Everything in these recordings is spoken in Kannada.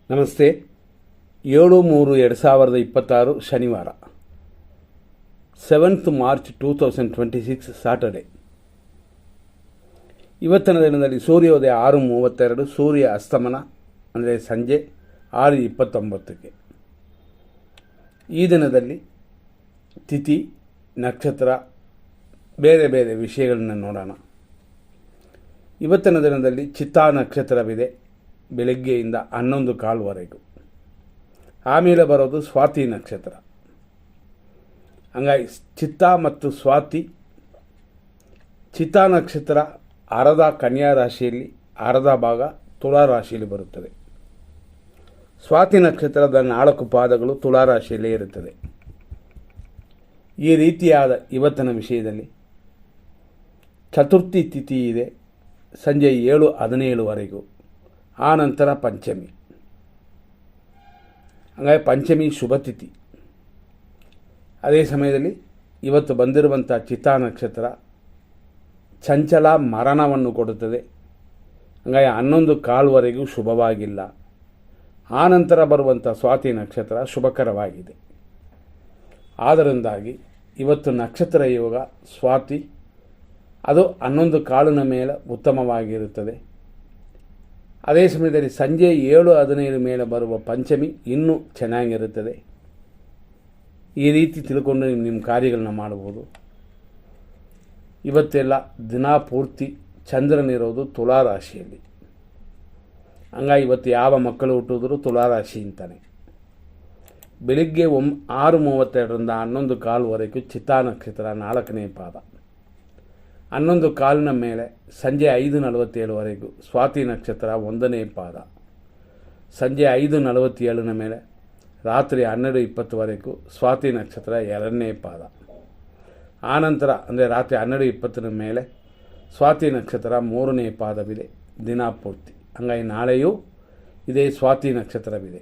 ನಮಸ್ತೆ. 7/3/2026 ಶನಿವಾರ, 7th March 2026 ಸಾಟರ್ಡೆ. ಇವತ್ತಿನ ದಿನದಲ್ಲಿ ಸೂರ್ಯೋದಯ 6:32, ಸೂರ್ಯ ಅಸ್ತಮನ ಅಂದರೆ ಸಂಜೆ 6:29. ಈ ದಿನದಲ್ಲಿ ತಿಥಿ, ನಕ್ಷತ್ರ, ಬೇರೆ ಬೇರೆ ವಿಷಯಗಳನ್ನು ನೋಡೋಣ. ಇವತ್ತಿನ ದಿನದಲ್ಲಿ ಚಿತ್ತಾ ನಕ್ಷತ್ರವಿದೆ, ಬೆಳಗ್ಗೆಯಿಂದ 11:15. ಆಮೇಲೆ ಬರೋದು ಸ್ವಾತಿ ನಕ್ಷತ್ರ. ಹಂಗಾಗಿ ಚಿತ್ತಾ ಮತ್ತು ಸ್ವಾತಿ, ಚಿತ್ತಾ ನಕ್ಷತ್ರ ಅರ್ಧ ಕನ್ಯಾ ರಾಶಿಯಲ್ಲಿ, ಅರ್ಧ ಭಾಗ ತುಳಾ ರಾಶಿಯಲ್ಲಿ ಬರುತ್ತದೆ. ಸ್ವಾತಿ ನಕ್ಷತ್ರದ 4 ಪಾದಗಳು ತುಳಾ ರಾಶಿಯಲ್ಲೇ ಇರುತ್ತದೆ. ಈ ರೀತಿಯಾದ ಇವತ್ತಿನ ವಿಷಯದಲ್ಲಿ ಚತುರ್ಥಿ ತಿಥಿ ಇದೆ, ಸಂಜೆ 7:17ವರೆಗೂ. ಆ ನಂತರ ಪಂಚಮಿ. ಹಾಗಾಗಿ ಪಂಚಮಿ ಶುಭ ತಿಥಿ. ಅದೇ ಸಮಯದಲ್ಲಿ ಇವತ್ತು ಬಂದಿರುವಂಥ ಚಿತ್ತಾ ನಕ್ಷತ್ರ ಚಂಚಲ ಮರಣವನ್ನು ಕೊಡುತ್ತದೆ. ಹಾಗಾಗಿ 11:15ವರೆಗೂ ಶುಭವಾಗಿಲ್ಲ. ಆ ನಂತರ ಬರುವಂಥ ಸ್ವಾತಿ ನಕ್ಷತ್ರ ಶುಭಕರವಾಗಿದೆ. ಆದ್ದರಿಂದಾಗಿ ಇವತ್ತು ನಕ್ಷತ್ರ ಯೋಗ ಸ್ವಾತಿ ಅದು 11:15 ಮೇಲೆ ಉತ್ತಮವಾಗಿರುತ್ತದೆ. ಅದೇ ಸಮಯದಲ್ಲಿ ಸಂಜೆ 7:17 ಮೇಲೆ ಬರುವ ಪಂಚಮಿ ಇನ್ನೂ ಚೆನ್ನಾಗಿರುತ್ತದೆ. ಈ ರೀತಿ ತಿಳ್ಕೊಂಡು ನಿಮ್ಮ ಕಾರ್ಯಗಳನ್ನ ಮಾಡ್ಬೋದು. ಇವತ್ತೆಲ್ಲ ದಿನ ಪೂರ್ತಿ ಚಂದ್ರನಿರೋದು ತುಳಾ ರಾಶಿಯಲ್ಲಿ. ಹಂಗಾಗಿ ಇವತ್ತು ಯಾವ ಮಕ್ಕಳು ಹುಟ್ಟಿದ್ರು ತುಳಾ ರಾಶಿ ಅಂತಾನೆ. ಬೆಳಿಗ್ಗೆ 6:32ರಿಂದ 11:15ವರೆಗೂ ಚಿತ್ತಾ ನಕ್ಷತ್ರ 4ನೇ ಪಾದ. 11:15 ಮೇಲೆ ಸಂಜೆ 5:47ವರೆಗೂ ಸ್ವಾತಿ ನಕ್ಷತ್ರ 1ನೇ ಪಾದ. ಸಂಜೆ 5:47 ಮೇಲೆ ರಾತ್ರಿ 12:20ವರೆಗೂ ಸ್ವಾತಿ ನಕ್ಷತ್ರ 2ನೇ ಪಾದ. ಆನಂತರ ಅಂದರೆ ರಾತ್ರಿ 12:20 ಮೇಲೆ ಸ್ವಾತಿ ನಕ್ಷತ್ರ 3ನೇ ಪಾದವಿದೆ ದಿನ ಪೂರ್ತಿ. ಹಂಗಾಗಿ ನಾಳೆಯೂ ಇದೇ ಸ್ವಾತಿ ನಕ್ಷತ್ರವಿದೆ.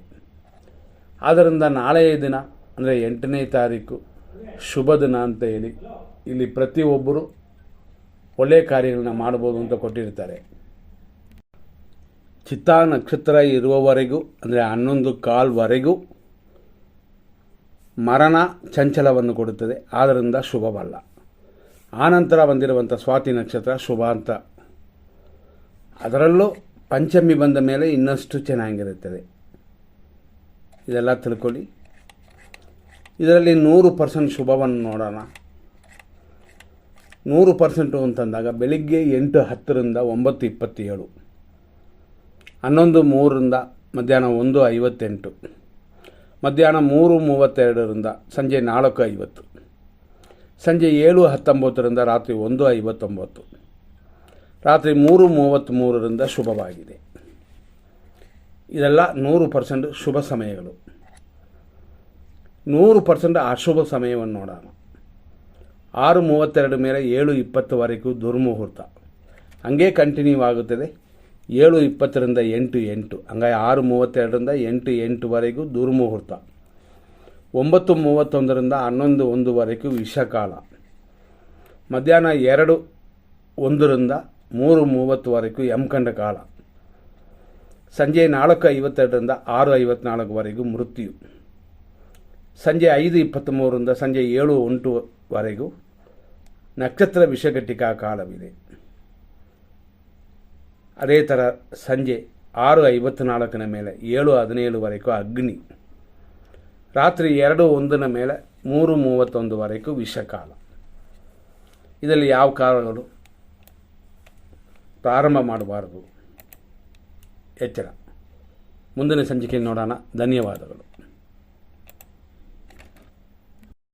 ಆದ್ದರಿಂದ ನಾಳೆಯ ದಿನ ಅಂದರೆ 8ನೇ ತಾರೀಕು ಶುಭ ದಿನ ಅಂತ ಹೇಳಿ ಇಲ್ಲಿ ಪ್ರತಿಯೊಬ್ಬರು ಒಳ್ಳೆಯ ಕಾರ್ಯಗಳನ್ನ ಮಾಡ್ಬೋದು ಅಂತ ಕೊಟ್ಟಿರ್ತಾರೆ. ಚಿತ್ತಾ ನಕ್ಷತ್ರ ಇರುವವರೆಗೂ ಅಂದರೆ 11:15ವರೆಗೂ ಮರಣ ಚಂಚಲವನ್ನು ಕೊಡುತ್ತದೆ. ಆದ್ದರಿಂದ ಶುಭವಲ್ಲ. ಆನಂತರ ಬಂದಿರುವಂಥ ಸ್ವಾತಿ ನಕ್ಷತ್ರ ಶುಭ ಅಂತ. ಅದರಲ್ಲೂ ಪಂಚಮಿ ಬಂದ ಮೇಲೆ ಇನ್ನಷ್ಟು ಚೆನ್ನಾಗಿರುತ್ತದೆ. ಇದೆಲ್ಲ ತಿಳ್ಕೊಳ್ಳಿ. ಇದರಲ್ಲಿ 100% ಶುಭವನ್ನು ನೋಡೋಣ. 100% ಅಂತಂದಾಗ ಬೆಳಿಗ್ಗೆ 8:10ರಿಂದ 9:27, 11:03ರಿಂದ ಮಧ್ಯಾಹ್ನ 1:58, ಮಧ್ಯಾಹ್ನ 3:32ರಿಂದ ಸಂಜೆ 4:50, ಸಂಜೆ 7:19ರಿಂದ ರಾತ್ರಿ 1:59, ರಾತ್ರಿ 3:33ರಿಂದ ಶುಭವಾಗಿದೆ. ಇದೆಲ್ಲ 100% ಶುಭ ಸಮಯಗಳು. 100% ಅಶುಭ ಸಮಯವನ್ನು ನೋಡೋಣ. 6:32 ಮೇಲೆ 7:20ವರೆಗೂ ದುರ್ಮುಹೂರ್ತ. ಹಂಗೆ ಕಂಟಿನ್ಯೂ ಆಗುತ್ತದೆ. 7:20ರಿಂದ 8:08, ಹಂಗಾಗಿ 6:32ರಿಂದ 8:08ವರೆಗೂ ದುರ್ಮುಹೂರ್ತ. 9:31ರಿಂದ 11:01ವರೆಗೂ ವಿಷಕಾಲ. ಮಧ್ಯಾಹ್ನ 2:01ರಿಂದ 3:30ವರೆಗೂ ಯಮಕಂಡ ಕಾಲ. ಸಂಜೆ 4:52ರಿಂದ 6:54ವರೆಗೂ ಮೃತ್ಯು. ಸಂಜೆ 5:23ರಿಂದ ಸಂಜೆ 7:08ವರೆಗೂ ನಕ್ಷತ್ರ ವಿಷಘಟಿಕಾ ಕಾಲವಿದೆ. ಅದೇ ಥರ ಸಂಜೆ 6:54 ಮೇಲೆ 7:17ವರೆಗೂ ಅಗ್ನಿ. ರಾತ್ರಿ 2:01 ಮೇಲೆ 3:31ವರೆಗೂ ವಿಷಕಾಲ. ಇದರಲ್ಲಿ ಯಾವ ಕಾಲಗಳು ಪ್ರಾರಂಭ ಮಾಡಬಾರದು. ಎಚ್ಚರ. ಮುಂದಿನ ಸಂಚಿಕೆ ನೋಡೋಣ. ಧನ್ಯವಾದಗಳು.